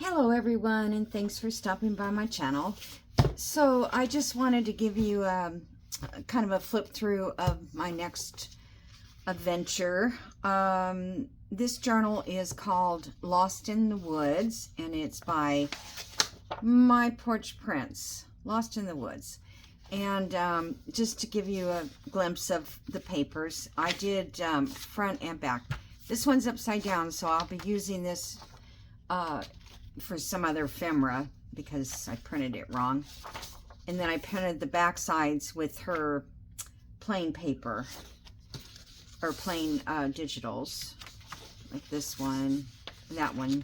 Hello everyone, and thanks for stopping by my channel. So I just wanted to give you kind of a flip through of my next adventure. This journal is called Lost in the Woods, and it's by My Porch Prince, Lost in the Woods. And just to give you a glimpse of the papers, I did front and back. This one's upside down, so I'll be using this for some other ephemera because I printed it wrong. And then I printed the back sides with her plain paper or plain digitals, like this one. That one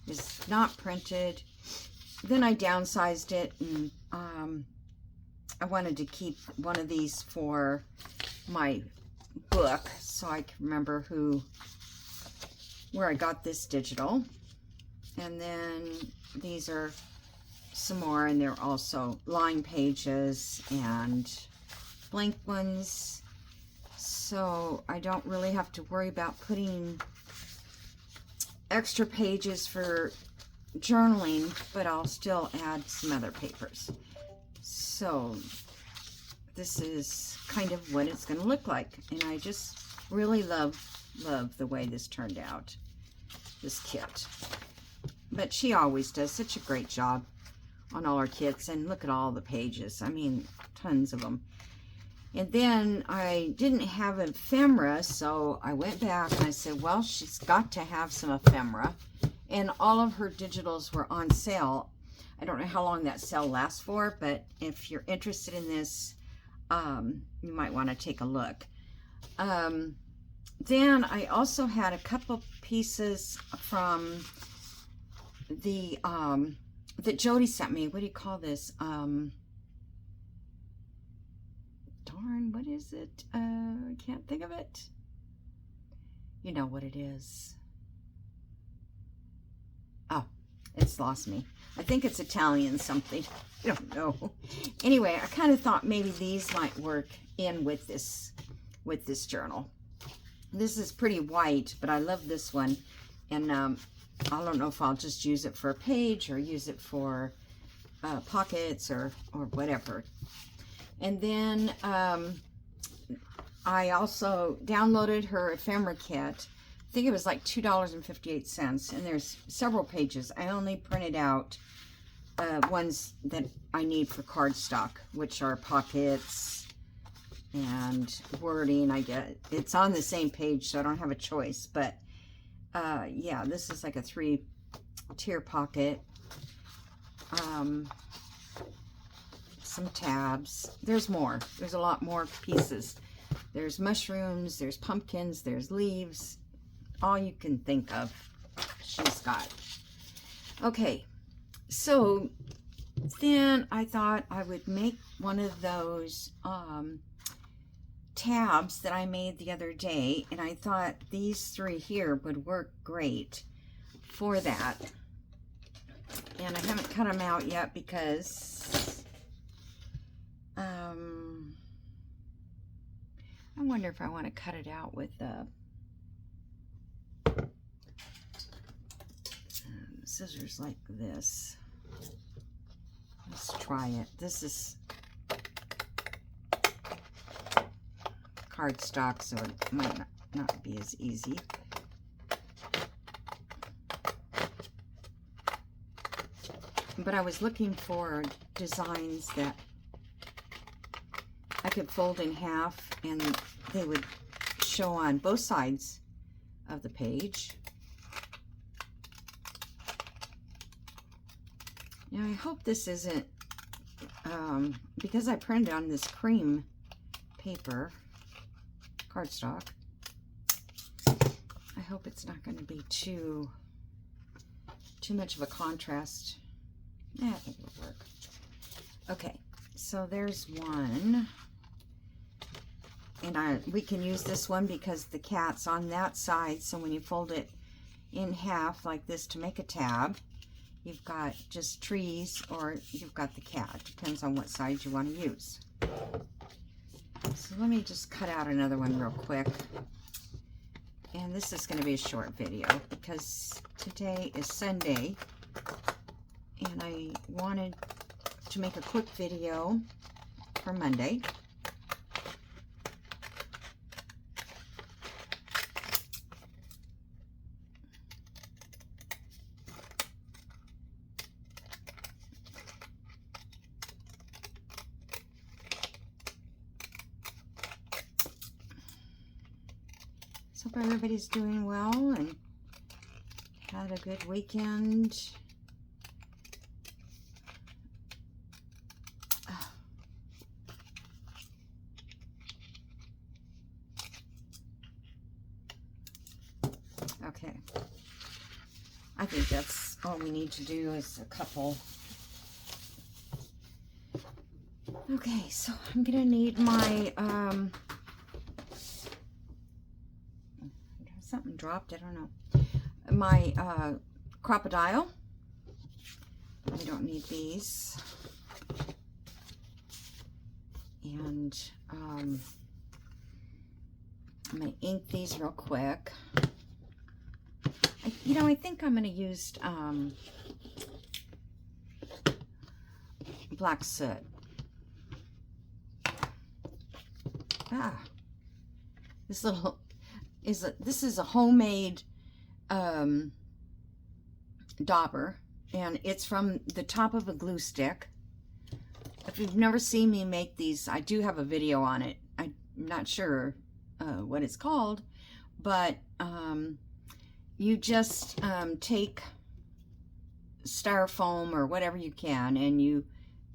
is not printed. Then I downsized it, and I wanted to keep one of these for my book so I can remember where I got this digital. And then these are some more, and they're also line pages and blank ones, so I don't really have to worry about putting extra pages for journaling, but I'll still add some other papers. So this is kind of what it's going to look like, and I just really love the way this turned out, this kit. But she always does such a great job on all her kits. And look at all the pages. I mean, tons of them. And then I didn't have ephemera, so I went back and I said, well, she's got to have some ephemera. And all of her digitals were on sale. I don't know how long that sale lasts for, but if you're interested in this, you might want to take a look. Then I also had a couple pieces from that Jody sent me. What do you call this? Darn, what is it? I can't think of it. You know what it is. Oh, it's lost me. I think it's Italian something. I don't know. Anyway, I kind of thought maybe these might work in with this journal. This is pretty white, but I love this one. And I don't know if I'll just use it for a page or use it for pockets or whatever. And then I also downloaded her ephemera kit. I think it was like $2.58, and there's several pages. I only printed out ones that I need for cardstock, which are pockets and wording. I get it's on the same page, so I don't have a choice, but yeah, this is like a 3-tier pocket. Some tabs. There's more. There's a lot more pieces. There's mushrooms, there's pumpkins, there's leaves. All you can think of, she's got. Okay, so then I thought I would make one of those tabs that I made the other day, and I thought these 3 here would work great for that. And I haven't cut them out yet because I wonder if I want to cut it out with scissors like this. Let's try it. This is cardstock, so it might not be as easy. But I was looking for designs that I could fold in half and they would show on both sides of the page. Now I hope this isn't, because I printed on this cream paper, cardstock, I hope it's not going to be too much of a contrast. Yeah, I think it'll work. Okay, so there's one, and we can use this one because the cat's on that side, so when you fold it in half like this to make a tab, you've got just trees or you've got the cat. Depends on what side you want to use. So let me just cut out another one real quick. And this is going to be a short video because today is Sunday and I wanted to make a quick video for Monday. So hope everybody's doing well and had a good weekend. Okay, I think that's all we need to do is a couple. Okay, so I'm gonna need my something dropped, I don't know, my Crop-A-Dile. We don't need these. And I'm gonna ink these real quick. I think I'm gonna use black soot. This is a homemade dauber, and it's from the top of a glue stick. If you've never seen me make these, I do have a video on it. I'm not sure what it's called, but you just take styrofoam or whatever you can, and you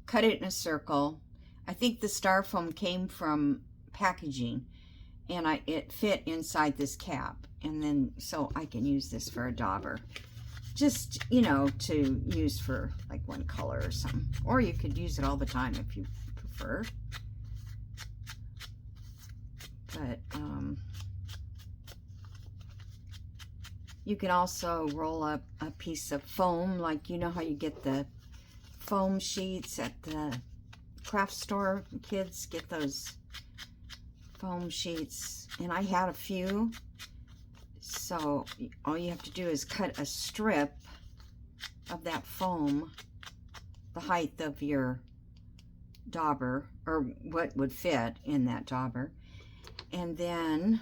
cut it in a circle. I think the styrofoam came from packaging, and it fit inside this cap, and then so I can use this for a dauber, just to use for like one color or something, or you could use it all the time if you prefer. But you can also roll up a piece of foam, like how you get the foam sheets at the craft store. Kids get those foam sheets, and I had a few. So all you have to do is cut a strip of that foam the height of your dauber, or what would fit in that dauber, and then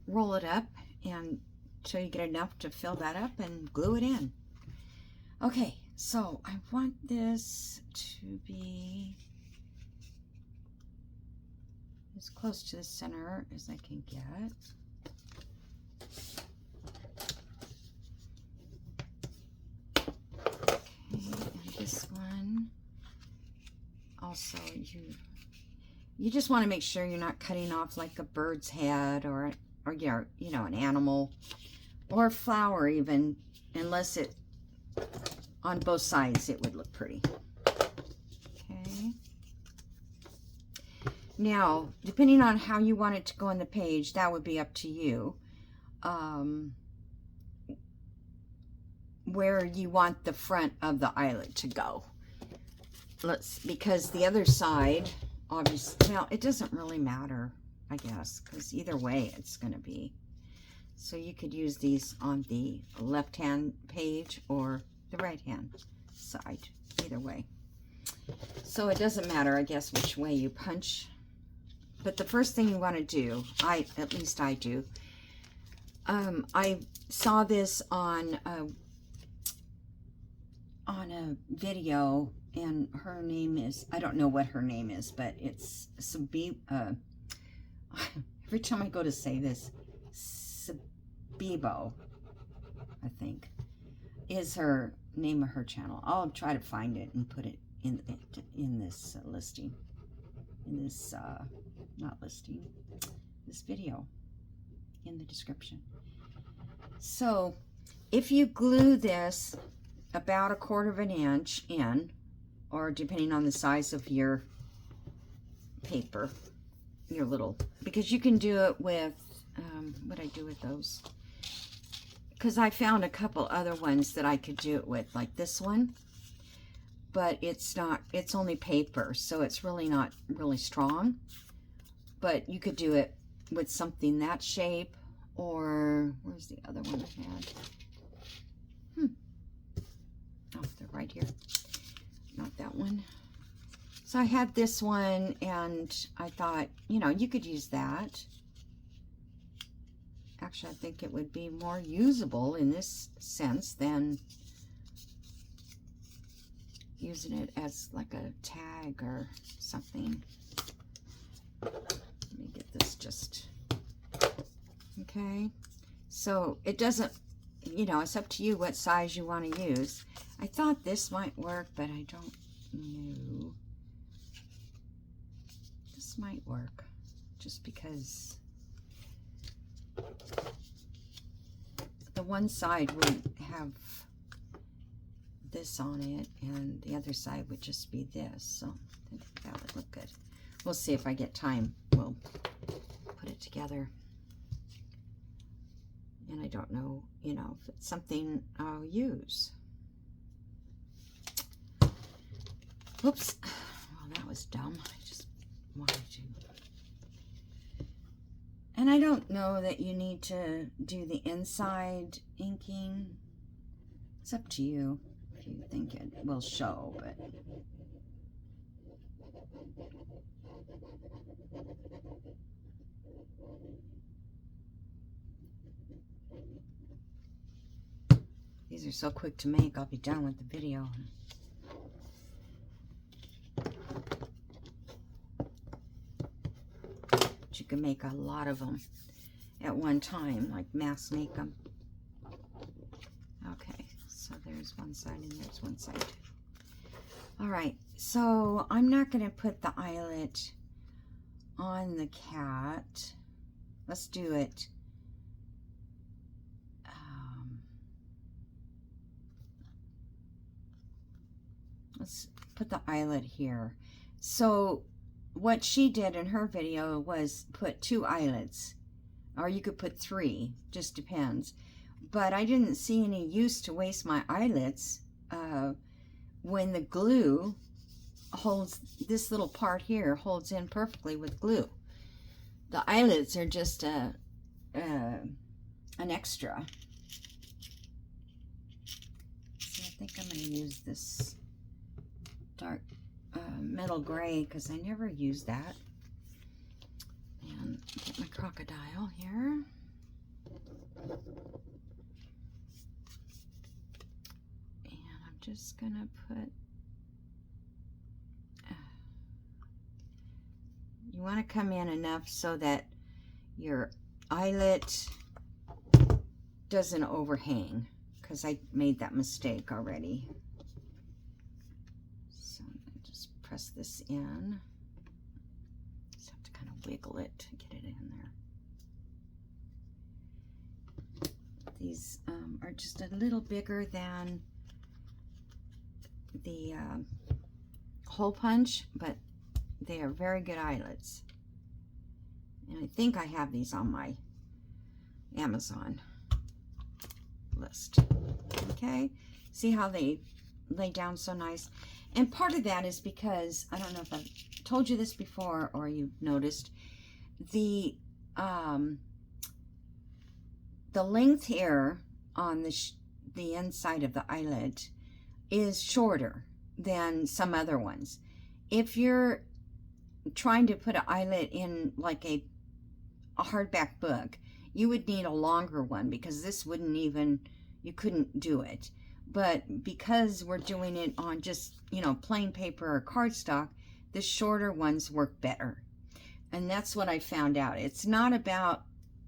roll it up and till you get enough to fill that up and glue it in. Okay, so I want this to be as close to the center as I can get. Okay, and this one also, you just want to make sure you're not cutting off like a bird's head or an animal or a flower even, unless it on both sides it would look pretty. Okay. Now, depending on how you want it to go on the page, that would be up to you. Where you want the front of the eyelet to go. Because the other side, obviously, well, it doesn't really matter, I guess, because either way it's going to be. So you could use these on the left-hand page or the right-hand side, either way. So it doesn't matter, I guess, which way you punch. But the first thing you want to do, at least I do, I saw this on a video, and her name is, I don't know what her name is, but it's every time I go to say this, Sabibo, I think, is her name of her channel. I'll try to find it and put it in this listing, in this, not listing, this video in the description. So if you glue this about 1/4 inch in, or depending on the size of your paper, your little, because you can do it with, what I do with those, because I found a couple other ones that I could do it with, like this one, but it's only paper, so it's really not really strong. But you could do it with something that shape, or where's the other one I had? Oh, they're right here. Not that one. So I had this one, and I thought, you know, you could use that. Actually, I think it would be more usable in this sense than using it as like a tag or something. Let me get this just, okay. So it doesn't, you know, it's up to you what size you want to use. I thought this might work, but I don't know. This might work just because the one side would have this on it and the other side would just be this. So I think that would look good. We'll see if I get time. We'll put it together. And I don't know, you know, if it's something I'll use. Oops. Well, that was dumb. I just wanted to. And I don't know that you need to do the inside inking. It's up to you if you think it will show, but these are so quick to make. I'll be done with the video. But you can make a lot of them at one time, like mass make them. Okay, so there's one side and there's one side. All right, so I'm not going to put the eyelet on the cat. Let's do it. Let's put the eyelet here. So what she did in her video was put 2 eyelets, or you could put 3, just depends. But I didn't see any use to waste my eyelets when the glue holds, this little part here holds in perfectly with glue. The eyelets are just an extra. So I think I'm going to use this dark metal gray because I never use that. And get my crocodile here. And I'm just gonna put, you want to come in enough so that your eyelet doesn't overhang, because I made that mistake already. Press this in. Just have to kind of wiggle it to get it in there. These are just a little bigger than the hole punch, but they are very good eyelets. And I think I have these on my Amazon list. Okay, see how they lay down so nice? And part of that is because, I don't know if I've told you this before or you've noticed, the length here on the inside of the eyelid is shorter than some other ones. If you're trying to put an eyelet in like a hardback book, you would need a longer one because this wouldn't even, you couldn't do it. But because we're doing it on just, you know, plain paper or cardstock, the shorter ones work better. And that's what I found out. It's not about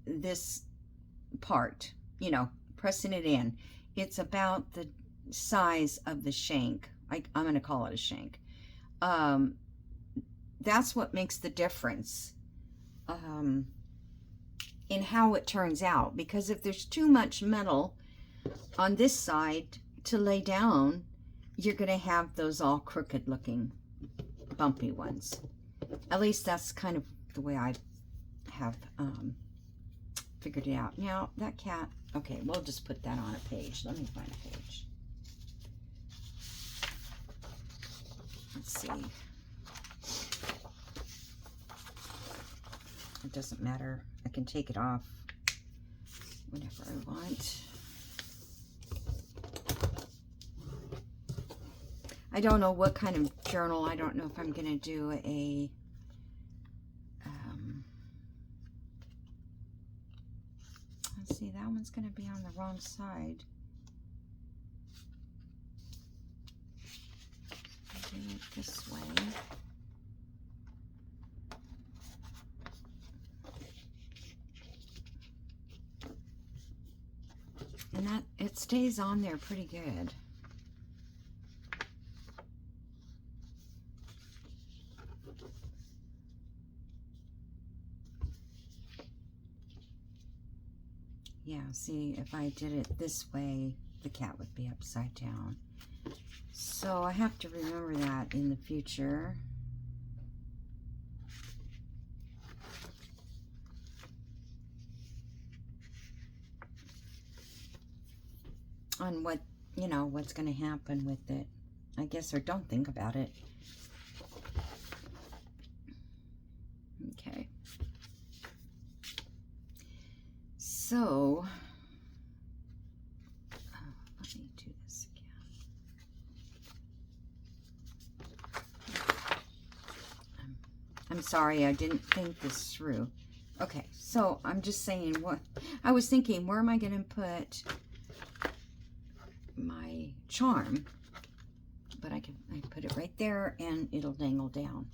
this part, you know, pressing it in. It's about the size of the shank. I'm going to call it a shank. That's what makes the difference in how it turns out. Because if there's too much metal on this side to lay down, you're going to have those all crooked looking bumpy ones. At least that's kind of the way I have figured it out. Now that cat, okay, we'll just put that on a page. Let me find a page. Let's see. It doesn't matter. I can take it off whatever I want. I don't know what kind of journal. I don't know if I'm going to do a let's see, that one's going to be on the wrong side. Do it this way. And that, it stays on there pretty good. Yeah, see, if I did it this way, the cat would be upside down. So I have to remember that in the future. On what, you know, what's going to happen with it, I guess, or don't think about it. Okay. So, let me do this again. I'm sorry, I didn't think this through. Okay, so I'm just saying, what I was thinking, where am I going to put my charm? But I put it right there and it'll dangle down.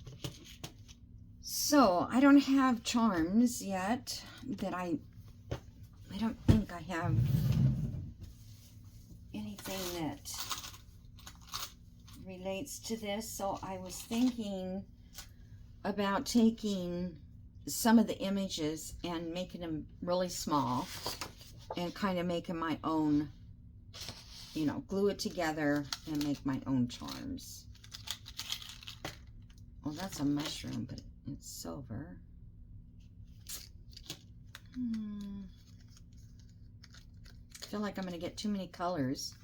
So I don't have charms yet that I don't think I have anything that relates to this. So I was thinking about taking some of the images and making them really small and kind of making my own, you know, glue it together and make my own charms. Well, that's a mushroom, but it's silver. I feel like I'm going to get too many colors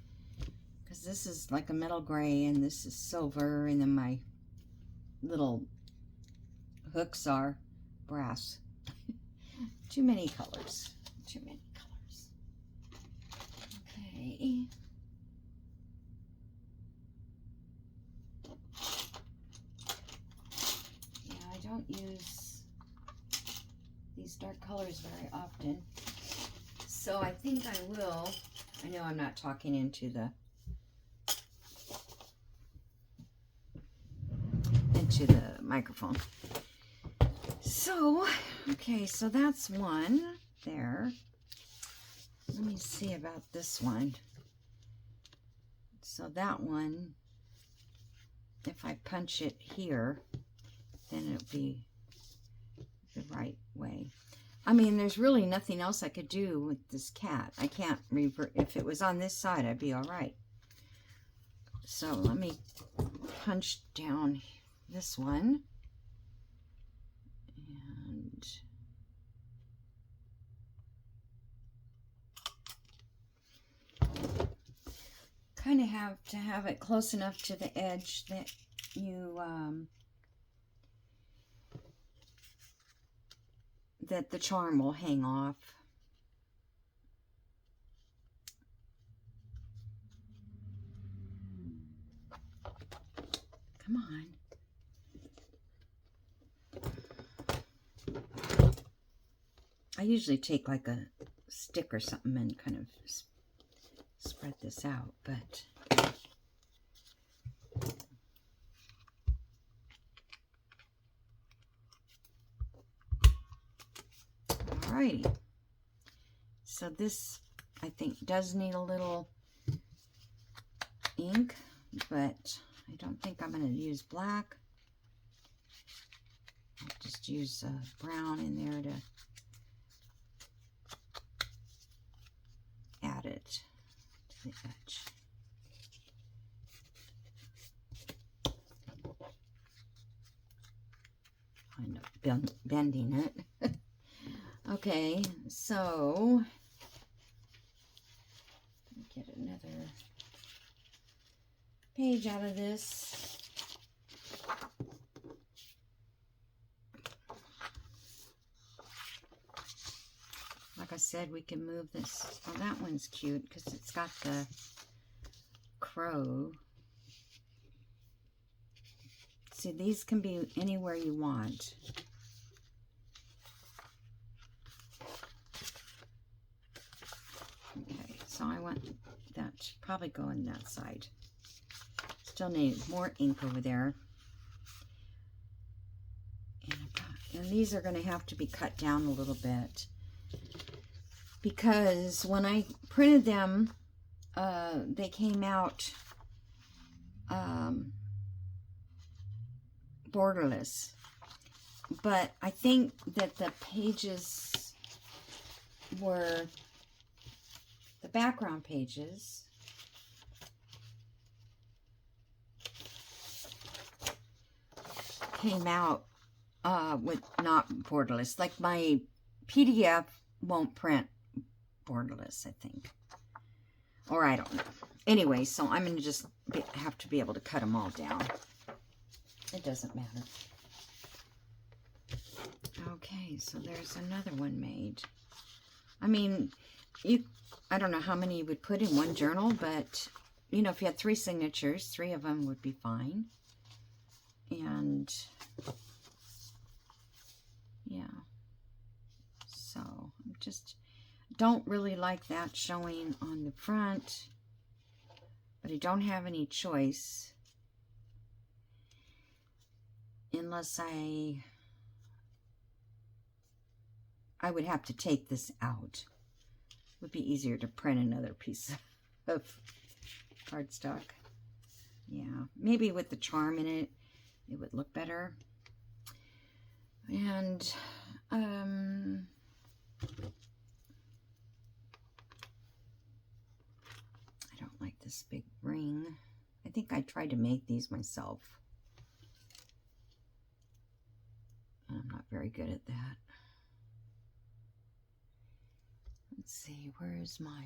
because this is like a metal gray and this is silver, and then my little hooks are brass. Too many colors. Too many colors. Okay. Yeah, I don't use these dark colors very often. So I think I will. I know I'm not talking into the microphone. So, okay, so that's one there. Let me see about this one. So that one, if I punch it here, then it'll be the right way. I mean, there's really nothing else I could do with this cat. I can't revert. If it was on this side, I'd be all right. So let me punch down this one. And kind of have to have it close enough to the edge that you that the charm will hang off. Come on. I usually take like a stick or something and kind of spread this out, but alrighty. So this, I think, does need a little ink, but I don't think I'm going to use black. I'll just use brown in there to add it to the edge. I end up bending it. Okay, so get another page out of this. like I said, we can move this. Oh, that one's cute because it's got the crow. See, these can be anywhere you want. Okay, so I want that to probably go on that side. Still need more ink over there. And these are going to have to be cut down a little bit, because when I printed them, they came out borderless. But I think that the pages were, the background pages, came out with not borderless. Like my PDF won't print borderless, I think. Or I don't know. Anyway, so I'm going to just have to be able to cut them all down. It doesn't matter. Okay, so there's another one made. I mean, I don't know how many you would put in one journal, but, you know, if you had 3 signatures, 3 of them would be fine. And yeah, so I just don't really like that showing on the front, but I don't have any choice unless I would have to take this out. It would be easier to print another piece of cardstock. Yeah, maybe with the charm in it, it would look better. And I don't like this big ring. I think I tried to make these myself. And I'm not very good at that. Let's see, where's my...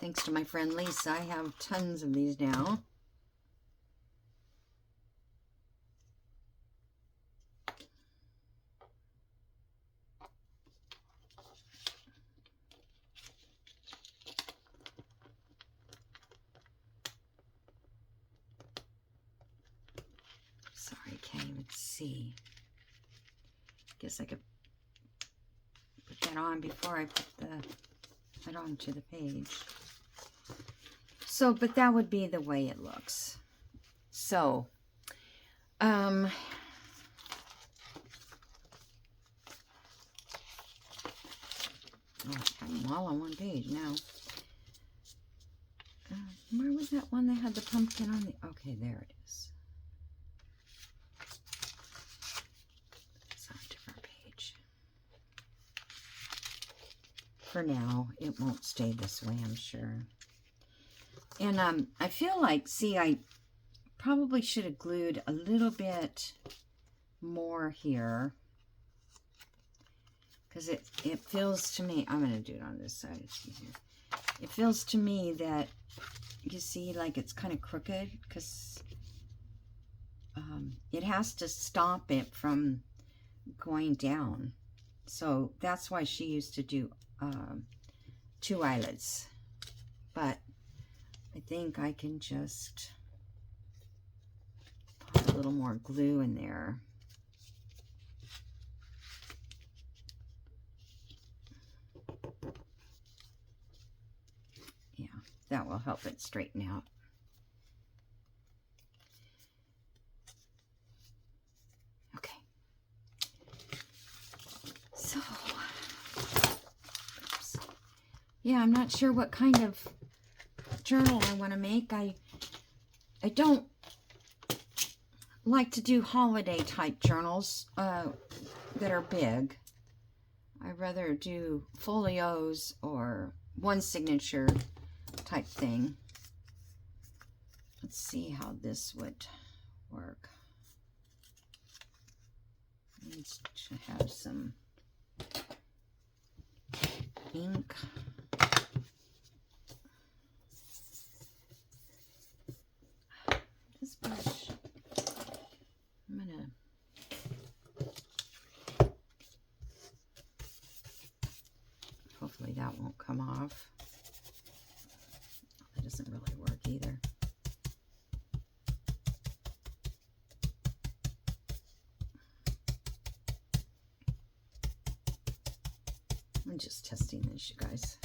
Thanks to my friend Lisa, I have tons of these now. Sorry, I can't even see. Guess I could put that on before I put that onto the page. So, but that would be the way it looks. So, oh, I'm all on one page now. Where was that one that had the pumpkin on the... Okay, there it is. It's on a different page. For now, it won't stay this way, I'm sure. And I feel like, see, I probably should have glued a little bit more here. Because it feels to me, I'm going to do it on this side, it's easier. It feels to me that, you see, like it's kind of crooked, because it has to stop it from going down. So that's why she used to do 2 eyelets. But I think I can just put a little more glue in there. Yeah, that will help it straighten out. Okay. So, oops. Yeah, I'm not sure what kind of journal I want to make. I don't like to do holiday type journals that are big. I'd rather do folios or 1 signature type thing. Let's see how this would work. Needs to have some ink. This brush. I'm gonna hopefully that won't come off. That doesn't really work either. I'm just testing this, you guys.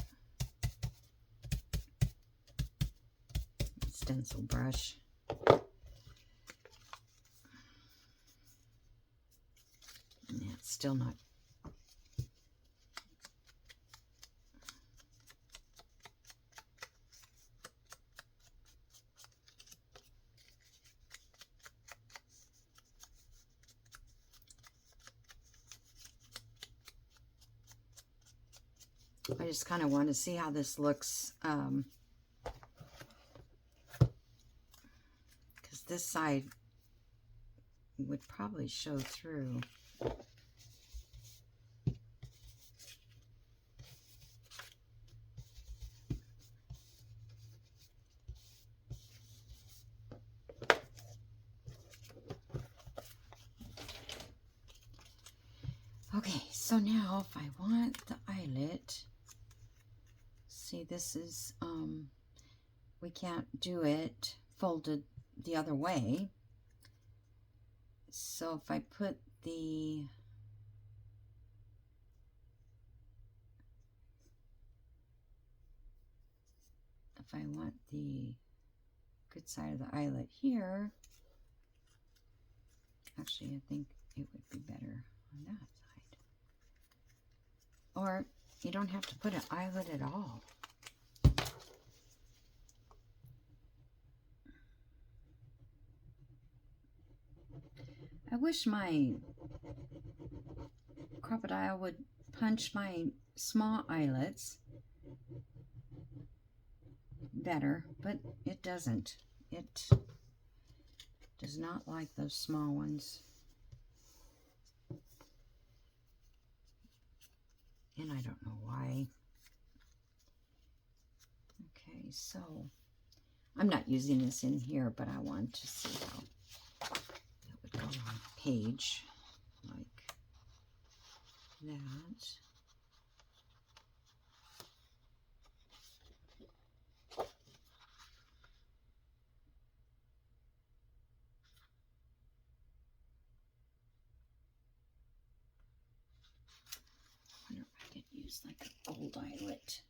Stencil brush. Yeah, it's still not. I just kind of want to see how this looks, because this side would probably show through. Okay, so now if I want the eyelet, see, this is, we can't do it folded the other way. So if I put the, if I want the good side of the eyelet here, actually I think it would be better on that side. Or you don't have to put an eyelet at all. I wish my Crop-A-Dile would punch my small eyelets better, but it doesn't. It does not like those small ones. And I don't know why. Okay, so I'm not using this in here, but I want to see how it would go on a page like that. I wonder if I could use like a gold eyelet.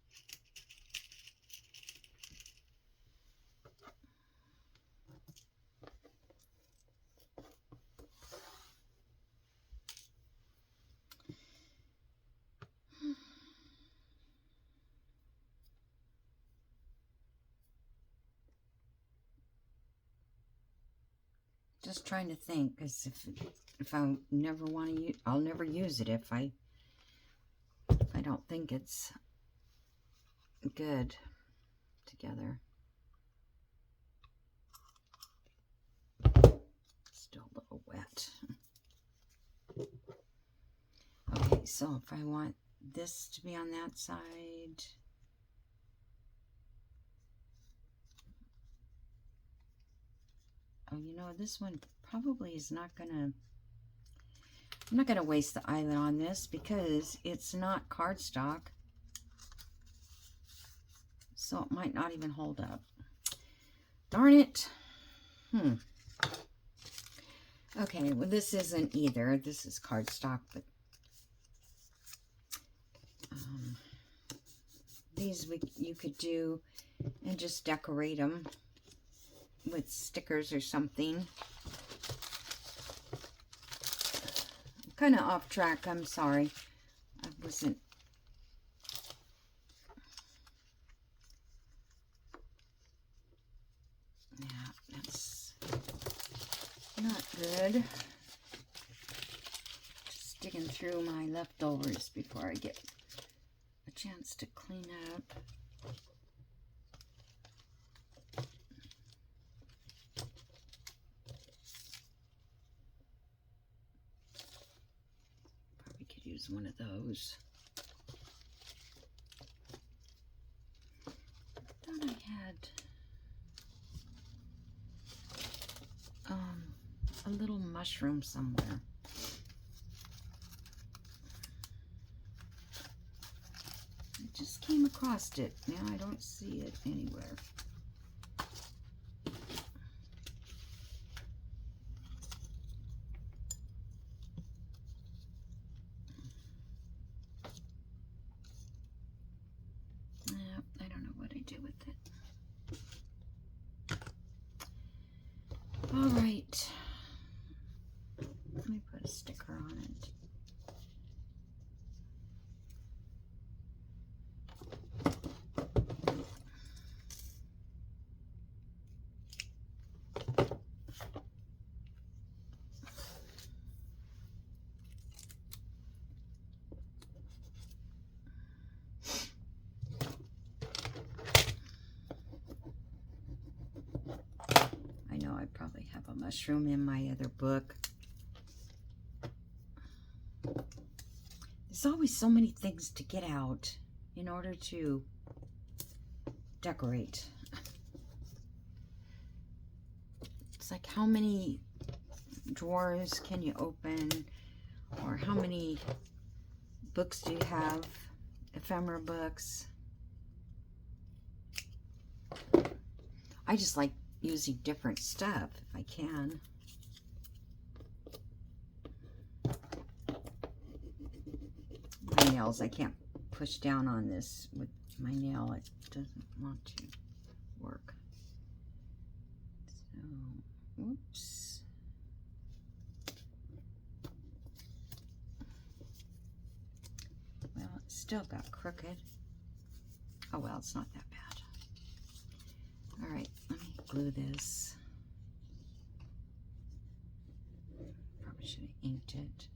Just trying to think, because if I never want to use, I'll never use it if I don't think it's good together. Still a little wet. Okay, so if I want this to be on that side, oh, you know, this one probably is not gonna, I'm not gonna waste the eyelet on this because it's not cardstock. So it might not even hold up. Darn it. Okay, well this isn't either. This is cardstock, but these you could do and just decorate them with stickers or something. I'm kind of off track. I'm sorry. I wasn't. Yeah, that's not good. Just digging through my leftovers before I get a chance to clean up. Probably could use one of those. I thought I had. a little mushroom somewhere. I just came across it. Now I don't see it anywhere. I don't know what I do with it. All right. Let me put a sticker on it. I know I probably have a mushroom in my other book. There's always so many things to get out in order to decorate. It's like, how many drawers can you open? Or how many books do you have? Ephemera books. I just like using different stuff if I can. My nails, I can't push down on this with my nail. It doesn't want to work. So, oops. Well, it's still got crooked. Oh well, it's not that bad. All right, let me glue this. Probably should have inked it.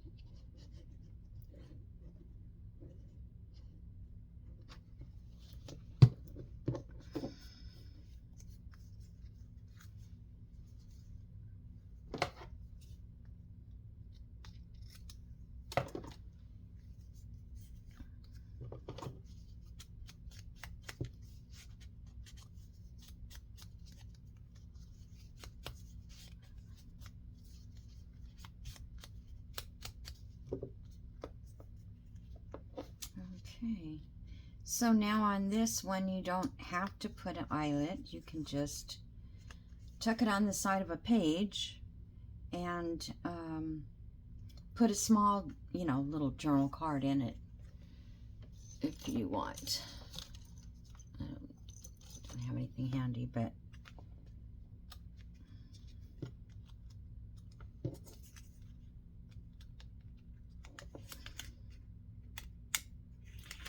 Okay, so now on this one, you don't have to put an eyelet. You can just tuck it on the side of a page and put a small, little journal card in it if you want. I don't have anything handy, but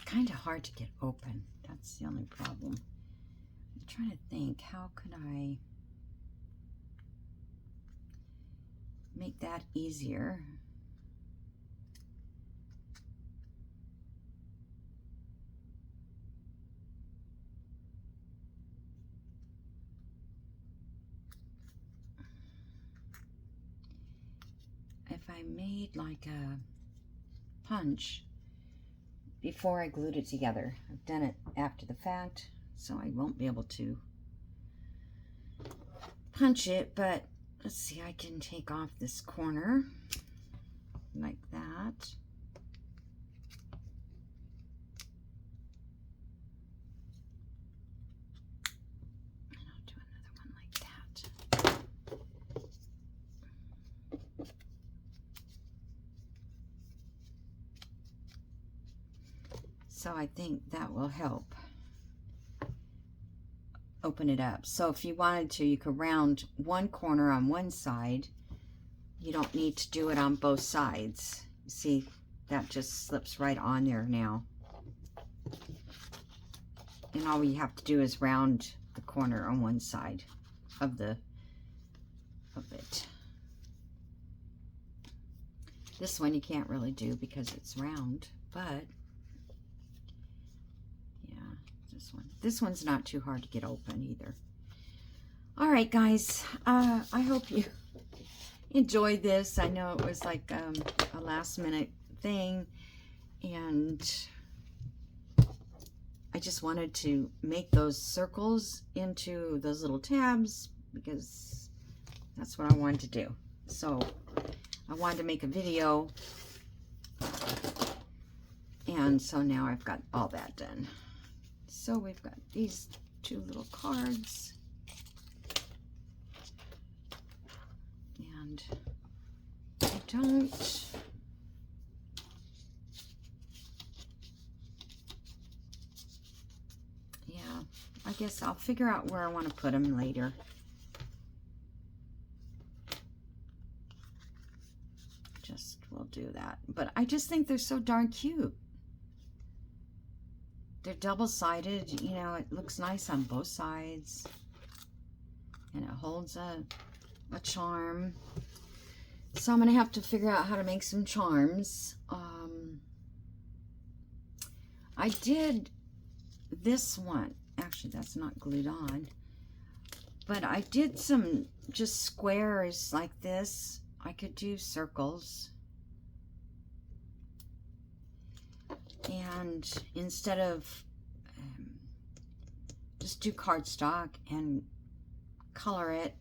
kind of hard to get open. That's the only problem. I'm trying to think, how could I make that easier? If I made like a punch before I glued it together. I've done it after the fact, so I won't be able to punch it, but let's see, I can take off this corner like that. And I'll do another one like that. So I think that will help open it up. So if you wanted to, you could round one corner on one side. You don't need to do it on both sides. You see, that just slips right on there now. And all you have to do is round the corner on one side of it. This one you can't really do because it's round, but this one's not too hard to get open either. All right, guys, I hope you enjoyed this. I know it was like a last minute thing, and I just wanted to make those circles into those little tabs because that's what I wanted to do. So I wanted to make a video, and so now I've got all that done. So we've got these 2 little cards, and I don't, yeah, I guess I'll figure out where I want to put them later. We'll do that. But I just think they're so darn cute. They're double-sided, you know, it looks nice on both sides. And it holds a charm. So I'm going to have to figure out how to make some charms. I did this one. Actually, that's not glued on. But I did some just squares like this. I could do circles. And instead of just do cardstock and color it,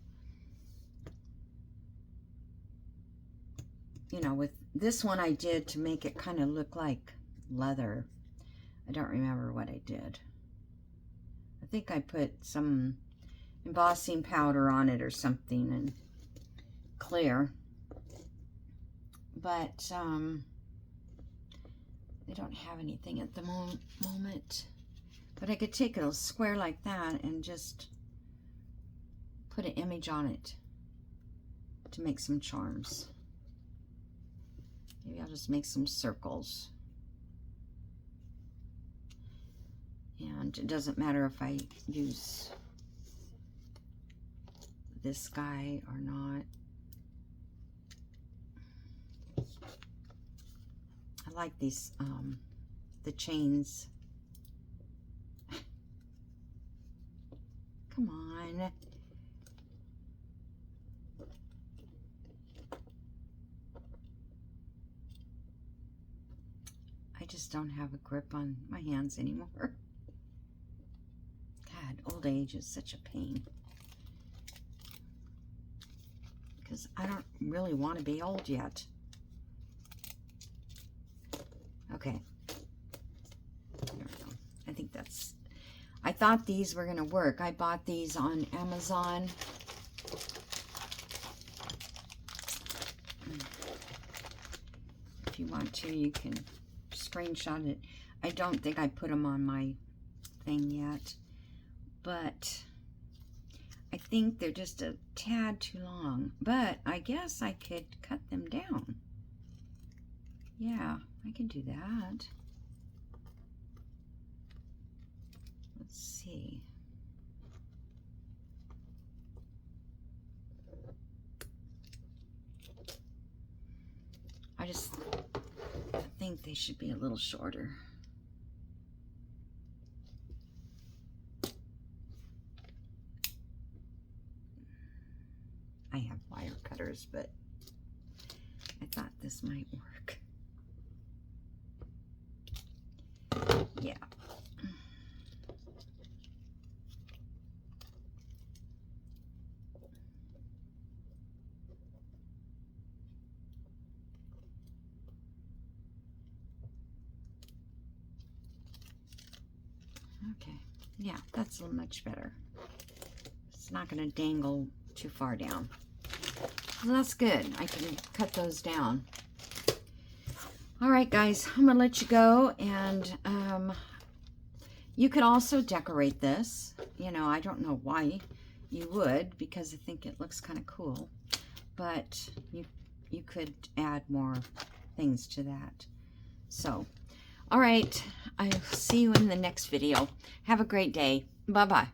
you know, with this one I did to make it kind of look like leather. I don't remember what I did. I think I put some embossing powder on it or something and clear. But I don't have anything at the moment. But I could take a square like that and just put an image on it to make some charms. Maybe I'll just make some circles. And it doesn't matter if I use this guy or not. I like these, the chains. Come on. I just don't have a grip on my hands anymore. God, old age is such a pain. Because I don't really want to be old yet. Okay. There we go. I think that's... I thought these were going to work. I bought these on Amazon. If you want to, you can screenshot it. I don't think I put them on my thing yet. But I think they're just a tad too long. But I guess I could cut them down. Yeah, I can do that. Let's see. I think they should be a little shorter. I have wire cutters, but I thought this might work. Yeah. Okay. Yeah, that's much better. It's not going to dangle too far down. Well, that's good. I can cut those down. All right, guys, I'm going to let you go. And you could also decorate this. You know, I don't know why you would, because I think it looks kind of cool. But you could add more things to that. So, all right, I'll see you in the next video. Have a great day. Bye-bye.